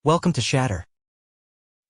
Welcome to Shatter.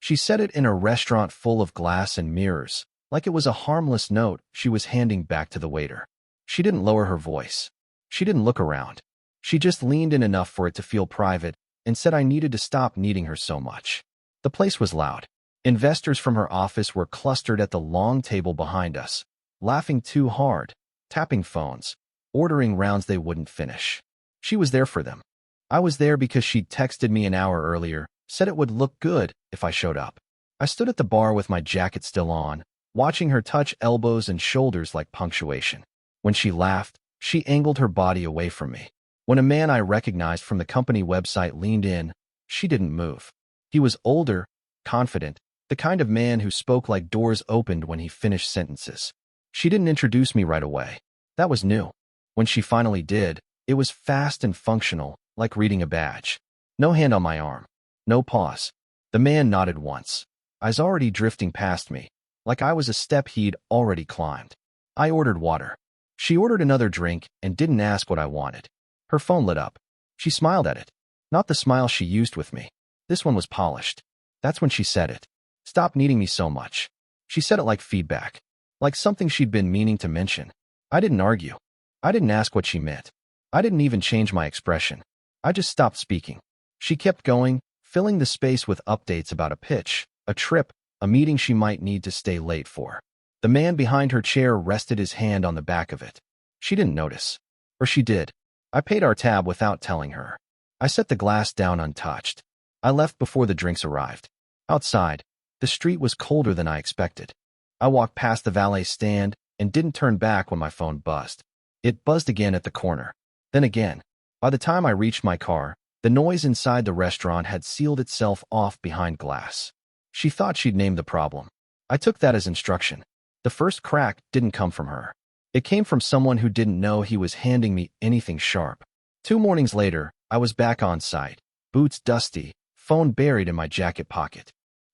She said it in a restaurant full of glass and mirrors, like it was a harmless note she was handing back to the waiter. She didn't lower her voice. She didn't look around. She just leaned in enough for it to feel private and said I needed to stop needing her so much. The place was loud. Investors from her office were clustered at the long table behind us, laughing too hard, tapping phones, ordering rounds they wouldn't finish. She was there for them. I was there because she'd texted me an hour earlier, said it would look good if I showed up. I stood at the bar with my jacket still on, watching her touch elbows and shoulders like punctuation. When she laughed, she angled her body away from me. When a man I recognized from the company website leaned in, she didn't move. He was older, confident, the kind of man who spoke like doors opened when he finished sentences. She didn't introduce me right away. That was new. When she finally did, it was fast and functional, like reading a badge. No hand on my arm. No pause. The man nodded once. Eyes already drifting past me, like I was a step he'd already climbed. I ordered water. She ordered another drink and didn't ask what I wanted. Her phone lit up. She smiled at it. Not the smile she used with me. This one was polished. That's when she said it. Stop needing me so much. She said it like feedback. Like something she'd been meaning to mention. I didn't argue. I didn't ask what she meant. I didn't even change my expression. I just stopped speaking. She kept going, filling the space with updates about a pitch, a trip, a meeting she might need to stay late for. The man behind her chair rested his hand on the back of it. She didn't notice. Or she did. I paid our tab without telling her. I set the glass down untouched. I left before the drinks arrived. Outside, the street was colder than I expected. I walked past the valet stand and didn't turn back when my phone buzzed. It buzzed again at the corner. Then again. By the time I reached my car, the noise inside the restaurant had sealed itself off behind glass. She thought she'd named the problem. I took that as instruction. The first crack didn't come from her. It came from someone who didn't know he was handing me anything sharp. 2 mornings later, I was back on site, boots dusty, phone buried in my jacket pocket.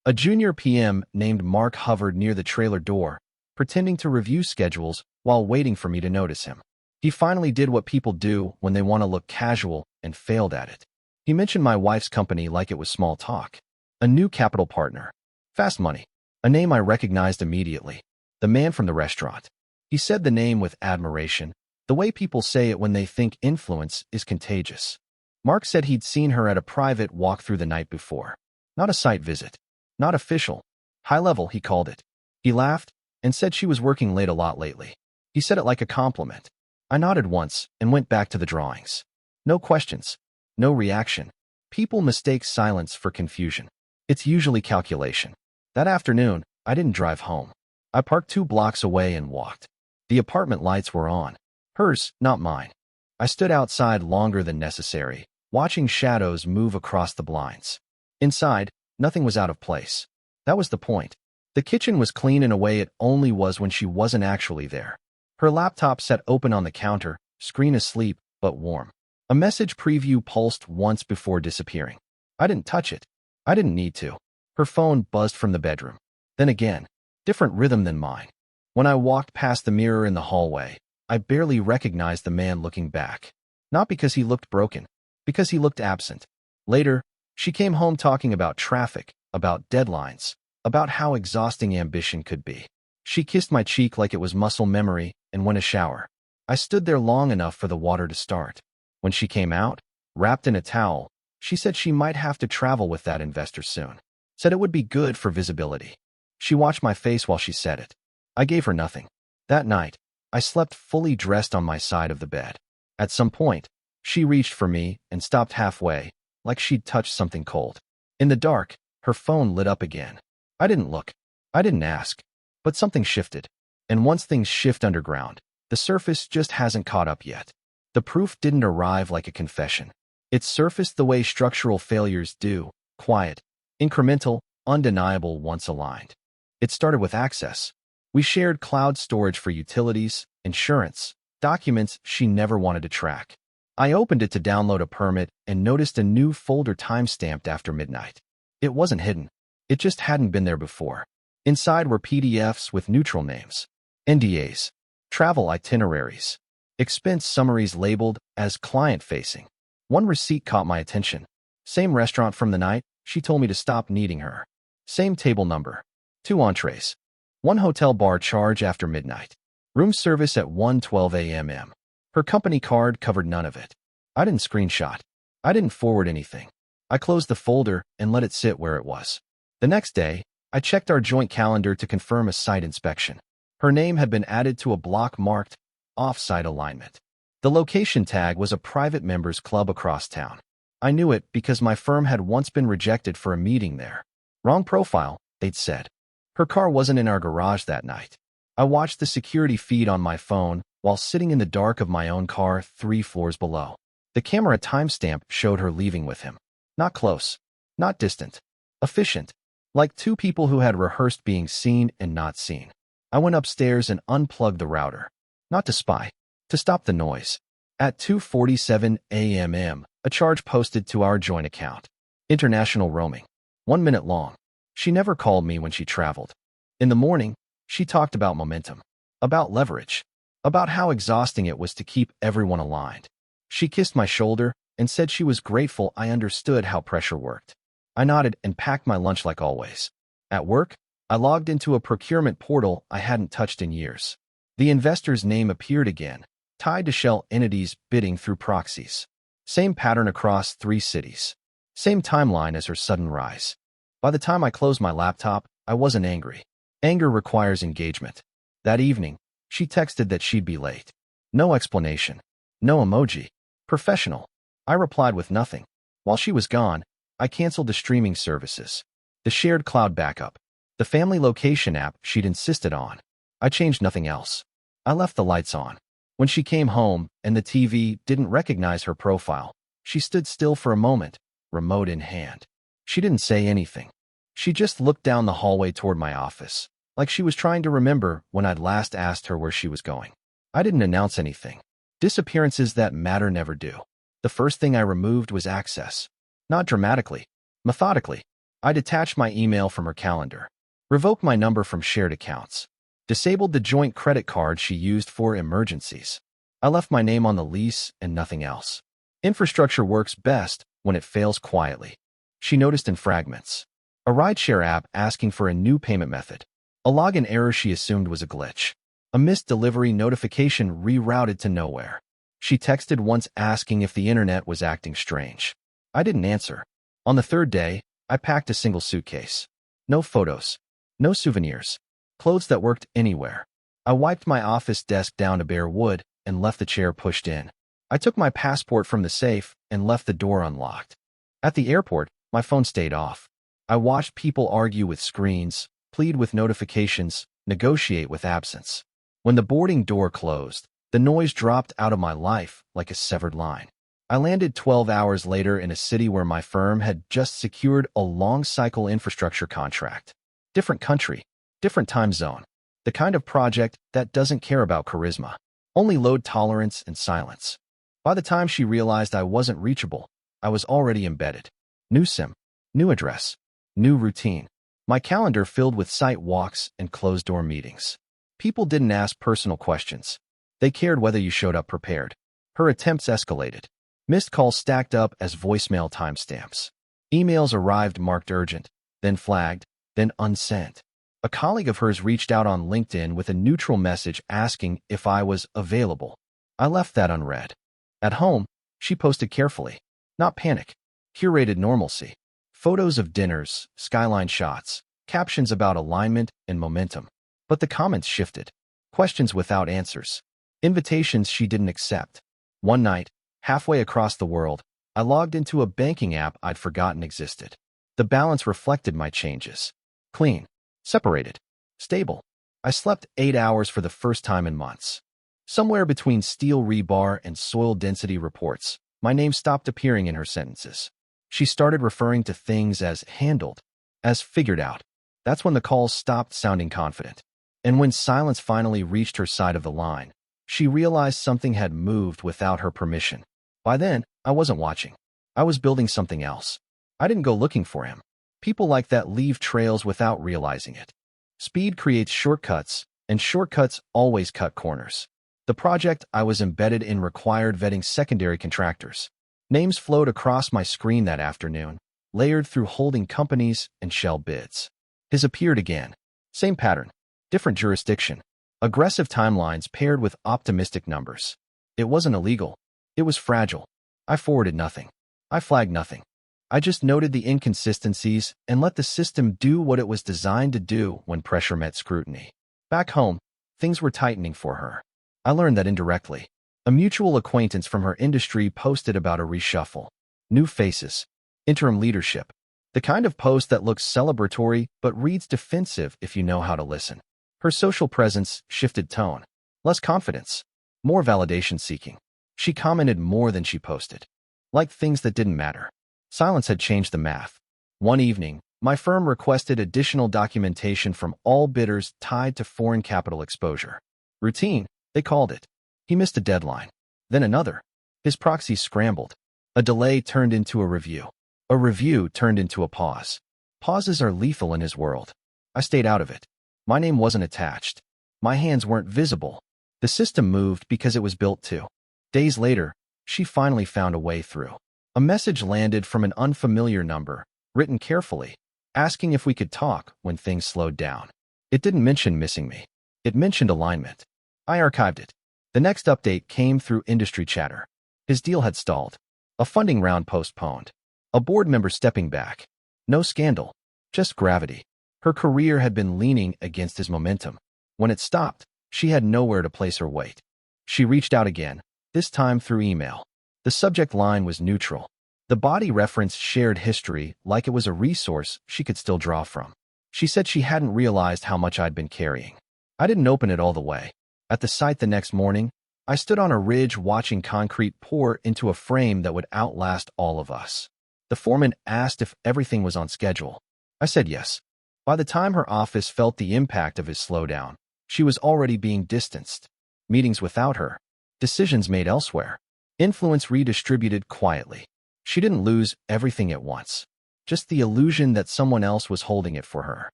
A junior PM named Mark hovered near the trailer door, pretending to review schedules while waiting for me to notice him. He finally did what people do when they want to look casual and failed at it. He mentioned my wife's company like it was small talk. A new capital partner. Fast money. A name I recognized immediately. The man from the restaurant. He said the name with admiration, the way people say it when they think influence is contagious. Mark said he'd seen her at a private walkthrough the night before. Not a site visit. Not official. High level, he called it. He laughed and said she was working late a lot lately. He said it like a compliment. I nodded once and went back to the drawings. No questions. No reaction. People mistake silence for confusion. It's usually calculation. That afternoon, I didn't drive home. I parked 2 blocks away and walked. The apartment lights were on. Hers, not mine. I stood outside longer than necessary, watching shadows move across the blinds. Inside, nothing was out of place. That was the point. The kitchen was clean in a way it only was when she wasn't actually there. Her laptop sat open on the counter, screen asleep, but warm. A message preview pulsed once before disappearing. I didn't touch it. I didn't need to. Her phone buzzed from the bedroom. Then again, different rhythm than mine. When I walked past the mirror in the hallway, I barely recognized the man looking back. Not because he looked broken, because he looked absent. Later, she came home talking about traffic, about deadlines, about how exhausting ambition could be. She kissed my cheek like it was muscle memory and went a shower. I stood there long enough for the water to start. When she came out, wrapped in a towel, she said she might have to travel with that investor soon. Said it would be good for visibility. She watched my face while she said it. I gave her nothing. That night, I slept fully dressed on my side of the bed. At some point, she reached for me and stopped halfway, like she'd touched something cold. In the dark, her phone lit up again. I didn't look. I didn't ask. But something shifted. And once things shift underground, the surface just hasn't caught up yet. The proof didn't arrive like a confession. It surfaced the way structural failures do, quiet, incremental, undeniable once aligned. It started with access. We shared cloud storage for utilities, insurance, documents she never wanted to track. I opened it to download a permit and noticed a new folder timestamped after midnight. It wasn't hidden. It just hadn't been there before. Inside were PDFs with neutral names, NDAs, travel itineraries, expense summaries labeled as client-facing. One receipt caught my attention. Same restaurant from the night, She told me to stop needing her. Same table number. 2 entrees. 1 hotel bar charge after midnight. Room service at 1:12 a.m. Her company card covered none of it. I didn't screenshot. I didn't forward anything. I closed the folder and let it sit where it was. The next day, I checked our joint calendar to confirm a site inspection. Her name had been added to a block marked off-site alignment. The location tag was a private members club across town. I knew it because my firm had once been rejected for a meeting there. Wrong profile, they'd said. Her car wasn't in our garage that night. I watched the security feed on my phone while sitting in the dark of my own car 3 floors below. The camera timestamp showed her leaving with him. Not close, not distant, efficient, like 2 people who had rehearsed being seen and not seen. I went upstairs and unplugged the router. Not to spy, to stop the noise. At 2:47 a.m., a charge posted to our joint account. International roaming. 1 minute long. She never called me when she traveled. In the morning, she talked about momentum, about leverage, about how exhausting it was to keep everyone aligned. She kissed my shoulder and said she was grateful I understood how pressure worked. I nodded and packed my lunch like always. At work, I logged into a procurement portal I hadn't touched in years. The investor's name appeared again, tied to shell entities bidding through proxies. Same pattern across 3 cities. Same timeline as her sudden rise. By the time I closed my laptop, I wasn't angry. Anger requires engagement. That evening, she texted that she'd be late. No explanation. No emoji. Professional. I replied with nothing. While she was gone, I canceled the streaming services, the shared cloud backup, the family location app she'd insisted on. I changed nothing else. I left the lights on. When she came home and the TV didn't recognize her profile, she stood still for a moment, remote in hand. She didn't say anything. She just looked down the hallway toward my office, like she was trying to remember when I'd last asked her where she was going. I didn't announce anything. Disappearances that matter never do. The first thing I removed was access. Not dramatically, methodically. I detached my email from her calendar, revoked my number from shared accounts, disabled the joint credit card she used for emergencies. I left my name on the lease and nothing else. Infrastructure works best when it fails quietly. She noticed in fragments. A rideshare app asking for a new payment method. A login error she assumed was a glitch. A missed delivery notification rerouted to nowhere. She texted once asking if the internet was acting strange. I didn't answer. On the 3rd day, I packed a single suitcase. No photos. No souvenirs. Clothes that worked anywhere. I wiped my office desk down to bare wood and left the chair pushed in. I took my passport from the safe and left the door unlocked. At the airport, my phone stayed off. I watched people argue with screens, plead with notifications, negotiate with absence. When the boarding door closed, the noise dropped out of my life like a severed line. I landed 12 hours later in a city where my firm had just secured a long-cycle infrastructure contract. Different country, different time zone. The kind of project that doesn't care about charisma, only load tolerance and silence. By the time she realized I wasn't reachable, I was already embedded. New SIM, new address, new routine. My calendar filled with site walks and closed-door meetings. People didn't ask personal questions. They cared whether you showed up prepared. Her attempts escalated. Missed calls stacked up as voicemail timestamps. Emails arrived marked urgent, then flagged, then unsent. A colleague of hers reached out on LinkedIn with a neutral message asking if I was available. I left that unread. At home, she posted carefully. Not panic. Curated normalcy. Photos of dinners, skyline shots, captions about alignment and momentum. But the comments shifted. Questions without answers. Invitations she didn't accept. One night, halfway across the world, I logged into a banking app I'd forgotten existed. The balance reflected my changes. Clean. Separated. Stable. I slept 8 hours for the first time in months. Somewhere between steel rebar and soil density reports, my name stopped appearing in her sentences. She started referring to things as handled, as figured out. That's when the calls stopped sounding confident. And when silence finally reached her side of the line, she realized something had moved without her permission. By then, I wasn't watching. I was building something else. I didn't go looking for him. People like that leave trails without realizing it. Speed creates shortcuts, and shortcuts always cut corners. The project I was embedded in required vetting secondary contractors. Names flowed across my screen that afternoon. layered through holding companies and shell bids. His appeared again. Same pattern, different jurisdiction. Aggressive timelines paired with optimistic numbers. It wasn't illegal. It was fragile. I forwarded nothing. I flagged nothing. I just noted the inconsistencies and let the system do what it was designed to do when pressure met scrutiny. Back home, things were tightening for her. I learned that indirectly. A mutual acquaintance from her industry posted about a reshuffle. New faces. Interim leadership. The kind of post that looks celebratory but reads defensive if you know how to listen. Her social presence shifted tone. Less confidence. More validation seeking. She commented more than she posted. Like things that didn't matter. Silence had changed the math. One evening, my firm requested additional documentation from all bidders tied to foreign capital exposure. Routine, they called it. He missed a deadline. Then another. His proxies scrambled. A delay turned into a review. A review turned into a pause. Pauses are lethal in his world. I stayed out of it. My name wasn't attached. My hands weren't visible. The system moved because it was built to. Days later, she finally found a way through. A message landed from an unfamiliar number, written carefully, asking if we could talk when things slowed down. It didn't mention missing me. It mentioned alignment. I archived it. The next update came through industry chatter. His deal had stalled. A funding round postponed. A board member stepping back. No scandal. Just gravity. Her career had been leaning against his momentum. When it stopped, she had nowhere to place her weight. She reached out again, this time through email. The subject line was neutral. The body referenced shared history like it was a resource she could still draw from. She said she hadn't realized how much I'd been carrying. I didn't open it all the way. At the site the next morning, I stood on a ridge watching concrete pour into a frame that would outlast all of us. The foreman asked if everything was on schedule. I said yes. By the time her office felt the impact of his slowdown, she was already being distanced. Meetings without her. Decisions made elsewhere. Influence redistributed quietly. She didn't lose everything at once. Just the illusion that someone else was holding it for her.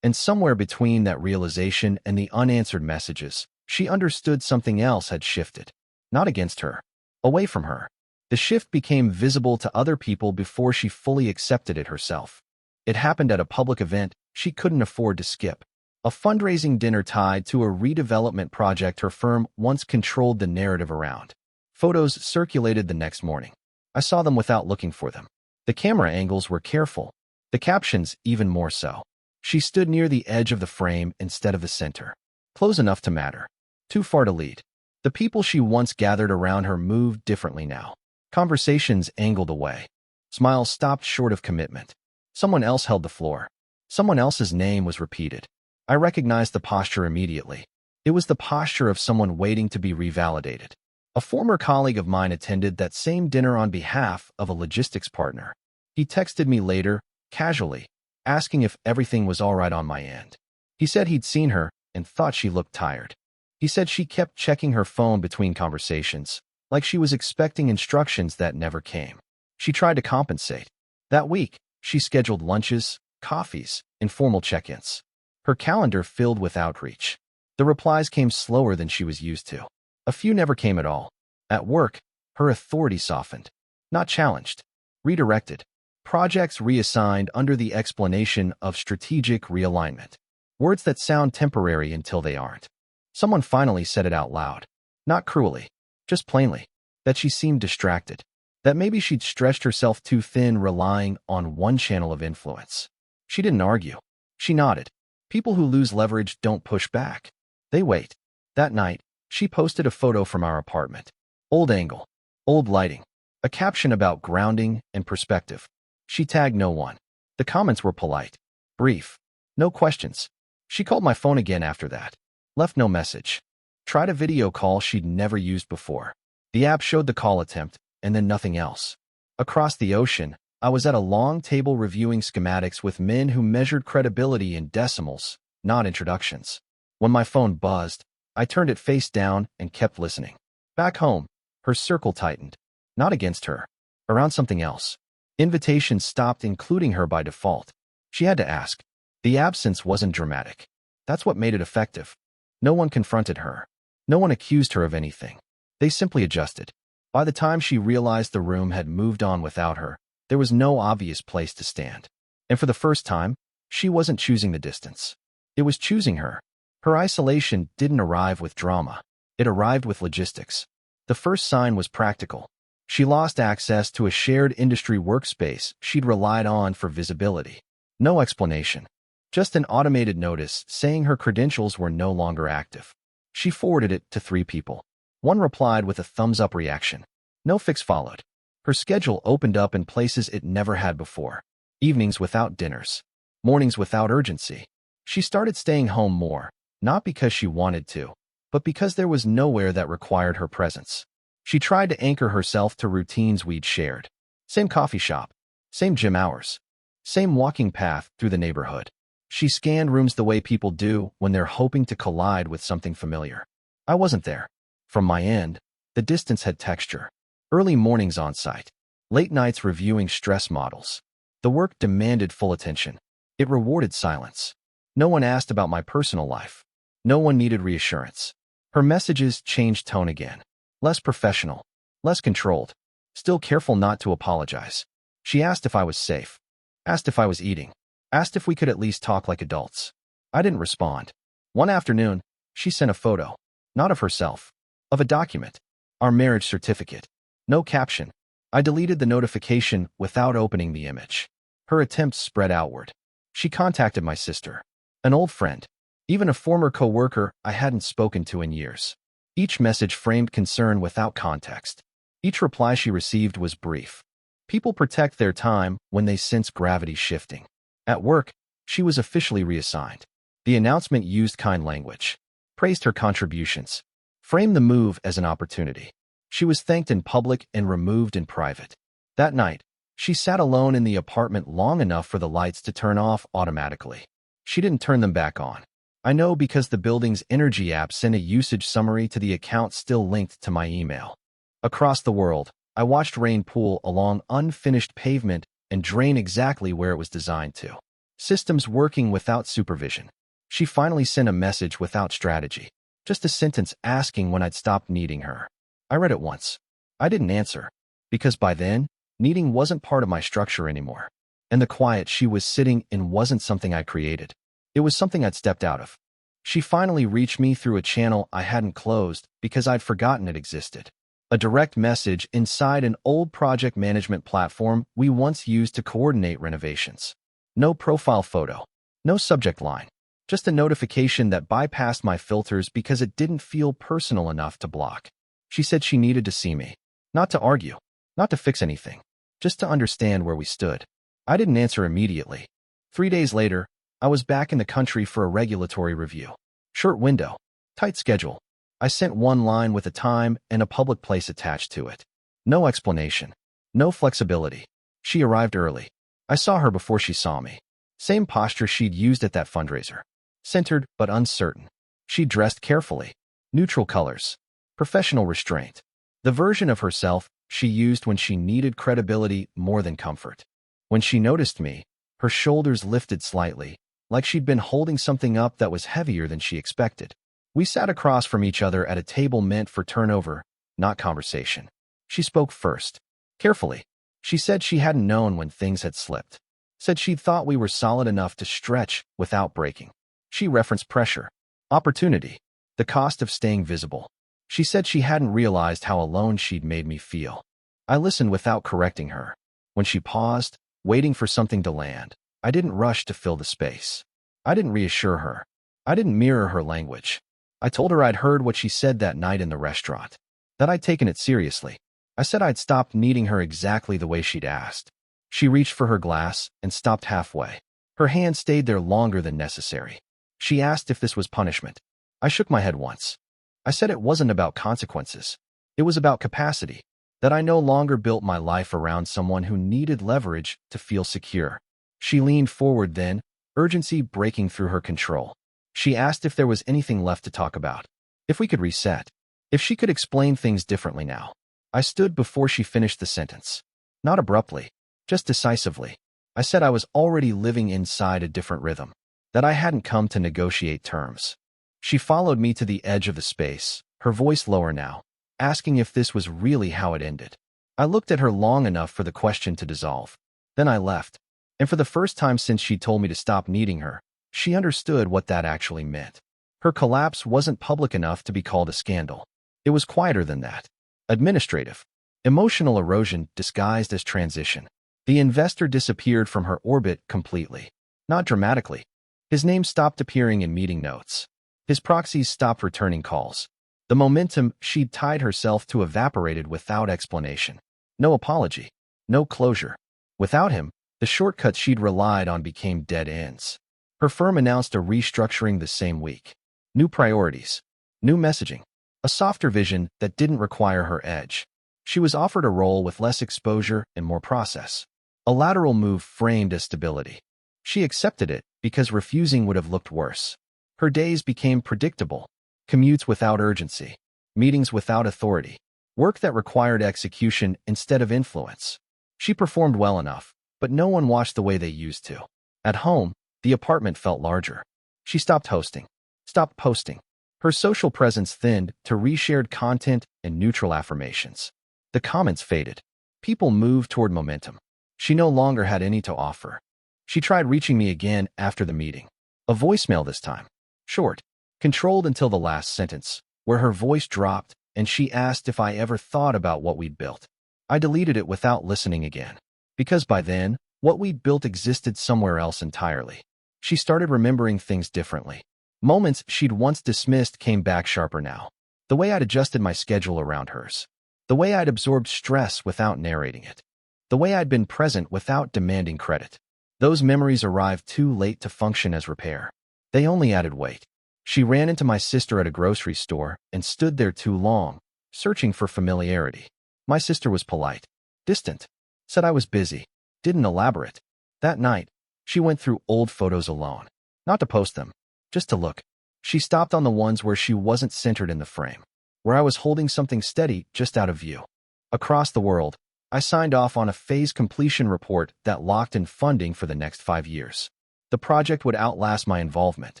And somewhere between that realization and the unanswered messages, she understood something else had shifted. Not against her. Away from her. The shift became visible to other people before she fully accepted it herself. It happened at a public event she couldn't afford to skip. A fundraising dinner tied to a redevelopment project her firm once controlled the narrative around. Photos circulated the next morning. I saw them without looking for them. The camera angles were careful. The captions even more so. She stood near the edge of the frame instead of the center. Close enough to matter. Too far to lead. The people she once gathered around her moved differently now. Conversations angled away. Smiles stopped short of commitment. Someone else held the floor. Someone else's name was repeated. I recognized the posture immediately. It was the posture of someone waiting to be revalidated. A former colleague of mine attended that same dinner on behalf of a logistics partner. He texted me later, casually, asking if everything was all right on my end. He said he'd seen her and thought she looked tired. He said she kept checking her phone between conversations, like she was expecting instructions that never came. She tried to compensate. That week, she scheduled lunches, coffees, informal check-ins. Her calendar filled with outreach. The replies came slower than she was used to. A few never came at all. At work, her authority softened. Not challenged. Redirected. Projects reassigned under the explanation of strategic realignment. Words that sound temporary until they aren't. Someone finally said it out loud. Not cruelly. Just plainly. That she seemed distracted. That maybe she'd stretched herself too thin relying on one channel of influence. She didn't argue. She nodded. People who lose leverage don't push back. They wait. That night, she posted a photo from our apartment. Old angle. Old lighting. A caption about grounding and perspective. She tagged no one. The comments were polite. Brief. No questions. She called my phone again after that. Left no message. Tried a video call she'd never used before. The app showed the call attempt, and then nothing else. Across the ocean, I was at a long table reviewing schematics with men who measured credibility in decimals, not introductions. When my phone buzzed, I turned it face down and kept listening. Back home, her circle tightened. Not against her. Around something else. Invitations stopped including her by default. She had to ask. The absence wasn't dramatic. That's what made it effective. No one confronted her. No one accused her of anything. They simply adjusted. By the time she realized the room had moved on without her, There was no obvious place to stand. And for the first time, she wasn't choosing the distance. It was choosing her. Her isolation didn't arrive with drama. It arrived with logistics. The first sign was practical. She lost access to a shared industry workspace she'd relied on for visibility. No explanation. Just an automated notice saying her credentials were no longer active. She forwarded it to 3 people. One replied with a thumbs-up reaction. No fix followed. Her schedule opened up in places it never had before. Evenings without dinners. Mornings without urgency. She started staying home more, not because she wanted to, but because there was nowhere that required her presence. She tried to anchor herself to routines we'd shared. Same coffee shop. Same gym hours. Same walking path through the neighborhood. She scanned rooms the way people do when they're hoping to collide with something familiar. I wasn't there. From my end, the distance had texture. Early mornings on site. Late nights reviewing stress models. The work demanded full attention. It rewarded silence. No one asked about my personal life. No one needed reassurance. Her messages changed tone again. Less professional. Less controlled. Still careful not to apologize. She asked if I was safe. Asked if I was eating. Asked if we could at least talk like adults. I didn't respond. One afternoon, she sent a photo. Not of herself. Of a document. Our marriage certificate. No caption. I deleted the notification without opening the image. Her attempts spread outward. She contacted my sister. An old friend. Even a former coworker I hadn't spoken to in years. Each message framed concern without context. Each reply she received was brief. People protect their time when they sense gravity shifting. At work, she was officially reassigned. The announcement used kind language. Praised her contributions. Framed the move as an opportunity. She was thanked in public and removed in private. That night, she sat alone in the apartment long enough for the lights to turn off automatically. She didn't turn them back on. I know because the building's energy app sent a usage summary to the account still linked to my email. Across the world, I watched rain pool along unfinished pavement and drain exactly where it was designed to. Systems working without supervision. She finally sent a message without strategy. Just a sentence asking when I'd stopped needing her. I read it once. I didn't answer. Because by then, needing wasn't part of my structure anymore. And the quiet she was sitting in wasn't something I created. It was something I'd stepped out of. She finally reached me through a channel I hadn't closed because I'd forgotten it existed. A direct message inside an old project management platform we once used to coordinate renovations. No profile photo. No subject line. Just a notification that bypassed my filters because it didn't feel personal enough to block. She said she needed to see me. Not to argue. Not to fix anything. Just to understand where we stood. I didn't answer immediately. 3 days later, I was back in the country for a regulatory review. Short window. Tight schedule. I sent one line with a time and a public place attached to it. No explanation. No flexibility. She arrived early. I saw her before she saw me. Same posture she'd used at that fundraiser. Centered but uncertain. She dressed carefully. Neutral colors. Professional restraint. The version of herself she used when she needed credibility more than comfort. When she noticed me, her shoulders lifted slightly, like she'd been holding something up that was heavier than she expected. We sat across from each other at a table meant for turnover, not conversation. She spoke first. Carefully. She said she hadn't known when things had slipped. Said she'd thought we were solid enough to stretch without breaking. She referenced pressure. Opportunity. The cost of staying visible. She said she hadn't realized how alone she'd made me feel. I listened without correcting her. When she paused, waiting for something to land, I didn't rush to fill the space. I didn't reassure her. I didn't mirror her language. I told her I'd heard what she said that night in the restaurant. That I'd taken it seriously. I said I'd stopped needing her exactly the way she'd asked. She reached for her glass and stopped halfway. Her hand stayed there longer than necessary. She asked if this was punishment. I shook my head once. I said it wasn't about consequences. It was about capacity. That I no longer built my life around someone who needed leverage to feel secure. She leaned forward then, urgency breaking through her control. She asked if there was anything left to talk about. If we could reset. If she could explain things differently now. I stood before she finished the sentence. Not abruptly, just decisively. I said I was already living inside a different rhythm. That I hadn't come to negotiate terms. She followed me to the edge of the space, her voice lower now, asking if this was really how it ended. I looked at her long enough for the question to dissolve. Then I left. And for the first time since she told me to stop needing her, she understood what that actually meant. Her collapse wasn't public enough to be called a scandal. It was quieter than that. Administrative. Emotional erosion disguised as transition. The investor disappeared from her orbit completely. Not dramatically. His name stopped appearing in meeting notes. His proxies stopped returning calls. The momentum she'd tied herself to evaporated without explanation. No apology. No closure. Without him, the shortcuts she'd relied on became dead ends. Her firm announced a restructuring the same week. New priorities. New messaging. A softer vision that didn't require her edge. She was offered a role with less exposure and more process. A lateral move framed as stability. She accepted it because refusing would have looked worse. Her days became predictable. Commutes without urgency. Meetings without authority. Work that required execution instead of influence. She performed well enough, but no one watched the way they used to. At home, the apartment felt larger. She stopped hosting. Stopped posting. Her social presence thinned to reshared content and neutral affirmations. The comments faded. People moved toward momentum. She no longer had any to offer. She tried reaching me again after the meeting. A voicemail this time. Short. Controlled until the last sentence, where her voice dropped and she asked if I ever thought about what we'd built. I deleted it without listening again. Because by then, what we'd built existed somewhere else entirely. She started remembering things differently. Moments she'd once dismissed came back sharper now. The way I'd adjusted my schedule around hers. The way I'd absorbed stress without narrating it. The way I'd been present without demanding credit. Those memories arrived too late to function as repair. They only added weight. She ran into my sister at a grocery store and stood there too long, searching for familiarity. My sister was polite, distant, said I was busy, didn't elaborate. That night, she went through old photos alone. Not to post them, just to look. She stopped on the ones where she wasn't centered in the frame, where I was holding something steady just out of view. Across the world, I signed off on a phase completion report that locked in funding for the next 5 years. The project would outlast my involvement.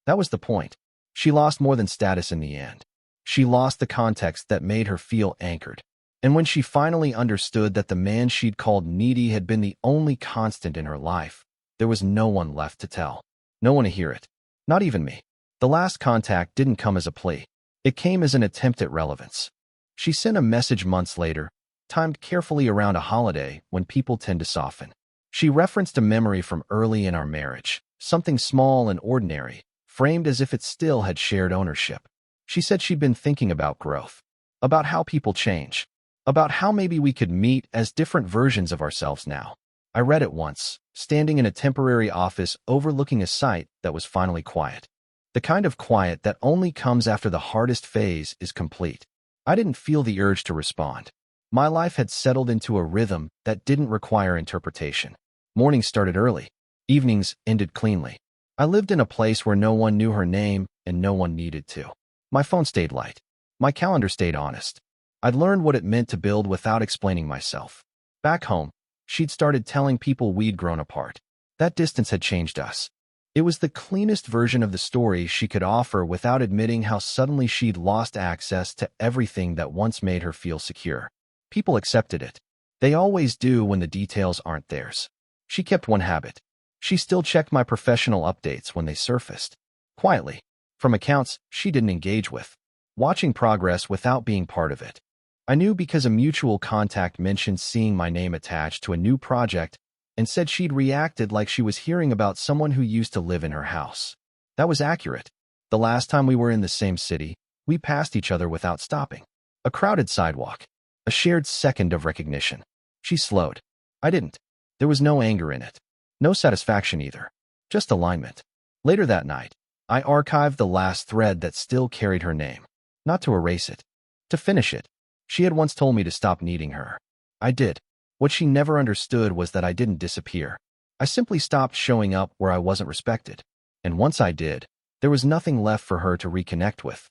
That was the point. She lost more than status in the end. She lost the context that made her feel anchored. And when she finally understood that the man she'd called needy had been the only constant in her life, there was no one left to tell. No one to hear it. Not even me. The last contact didn't come as a plea. It came as an attempt at relevance. She sent a message months later, timed carefully around a holiday when people tend to soften. She referenced a memory from early in our marriage, something small and ordinary, framed as if it still had shared ownership. She said she'd been thinking about growth, about how people change, about how maybe we could meet as different versions of ourselves now. I read it once, standing in a temporary office overlooking a site that was finally quiet. The kind of quiet that only comes after the hardest phase is complete. I didn't feel the urge to respond. My life had settled into a rhythm that didn't require interpretation. Mornings started early. Evenings ended cleanly. I lived in a place where no one knew her name and no one needed to. My phone stayed light. My calendar stayed honest. I'd learned what it meant to build without explaining myself. Back home, she'd started telling people we'd grown apart. That distance had changed us. It was the cleanest version of the story she could offer without admitting how suddenly she'd lost access to everything that once made her feel secure. People accepted it. They always do when the details aren't theirs. She kept one habit. She still checked my professional updates when they surfaced. Quietly, from accounts she didn't engage with. Watching progress without being part of it. I knew because a mutual contact mentioned seeing my name attached to a new project and said she'd reacted like she was hearing about someone who used to live in her house. That was accurate. The last time we were in the same city, we passed each other without stopping. A crowded sidewalk. A shared second of recognition. She slowed. I didn't. There was no anger in it. No satisfaction either. Just alignment. Later that night, I archived the last thread that still carried her name. Not to erase it. To finish it. She had once told me to stop needing her. I did. What she never understood was that I didn't disappear. I simply stopped showing up where I wasn't respected. And once I did, there was nothing left for her to reconnect with.